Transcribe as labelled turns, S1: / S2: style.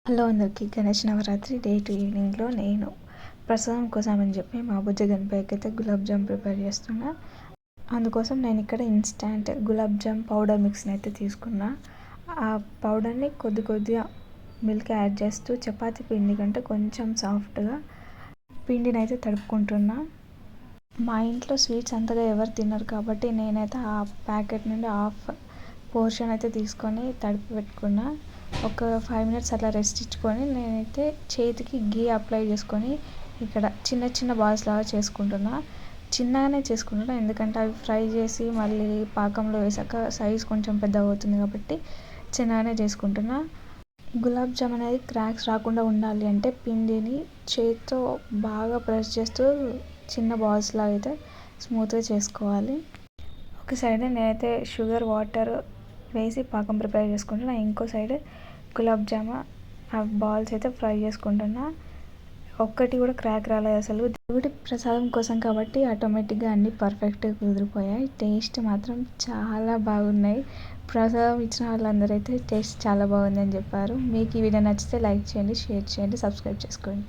S1: Hello అందరికీ Ganesh Navratri day 2 ఈవినింగ్లో నేను ప్రసాదం కోసం అని చెప్పి మా బుజ్జ గణపయ్యకి అయితే గులాబ్ జామ్ ప్రిపేర్ చేస్తున్నా. అందుకోసం నేను ఇక్కడ ఇన్స్టాంట్ గులాబ్ జామ్ పౌడర్ మిక్స్ని అయితే తీసుకున్నా. ఆ పౌడర్ని కొద్దిగా మిల్క్ యాడ్ చేస్తూ చపాతీ పిండి కంటే కొంచెం సాఫ్ట్గా పిండిని అయితే తడుపుకుంటున్నా. మా ఇంట్లో స్వీట్స్ అంతగా ఎవరు తినరు కాబట్టి నేనైతే ఆ ప్యాకెట్ నుండి హాఫ్ పోర్షన్ అయితే తీసుకొని తడిపి పెట్టుకున్నా. ఒక 5 మినిట్స్ అట్లా రెస్ట్ ఇచ్చుకొని నేనైతే చేతికి గీ అప్లై చేసుకొని ఇక్కడ చిన్న బాల్స్ లాగా చేసుకుంటున్నా. చిన్నగానే చేసుకుంటున్నా ఎందుకంటే అవి ఫ్రై చేసి మళ్ళీ పాకంలో వేసాక సైజ్ కొంచెం పెద్దగా అవుతుంది కాబట్టి చిన్నగానే చేసుకుంటున్నా. గులాబ్ జామ్ అనేది క్రాక్స్ రాకుండా ఉండాలి అంటే పిండిని చేతితో బాగా ప్రెస్ చేస్తూ చిన్న బాల్స్ లాగా అయితే స్మూత్గా చేసుకోవాలి. ఒక సైడ్ నేనైతే షుగర్ వాటర్ వేసి పాకం ప్రిపేర్ చేసుకుంటున్నా. ఇంకో సైడ్ గులాబ్ జామ్ ఆ బాల్స్ అయితే ఫ్రై చేసుకుంటున్నా. ఒక్కటి కూడా క్రాక్ రాలేదు అసలు. దేవుడి ప్రసాదం కోసం కాబట్టి ఆటోమేటిక్గా అన్నీ పర్ఫెక్ట్గా కుదిరిపోయాయి. టేస్ట్ మాత్రం చాలా బాగున్నాయి. ప్రసాదం ఇచ్చిన వాళ్ళందరూ అయితే టేస్ట్ చాలా బాగుందని చెప్పారు. మీకు ఈ వీడియో నచ్చితే లైక్ చేయండి, షేర్ చేయండి, సబ్స్క్రైబ్ చేసుకోండి.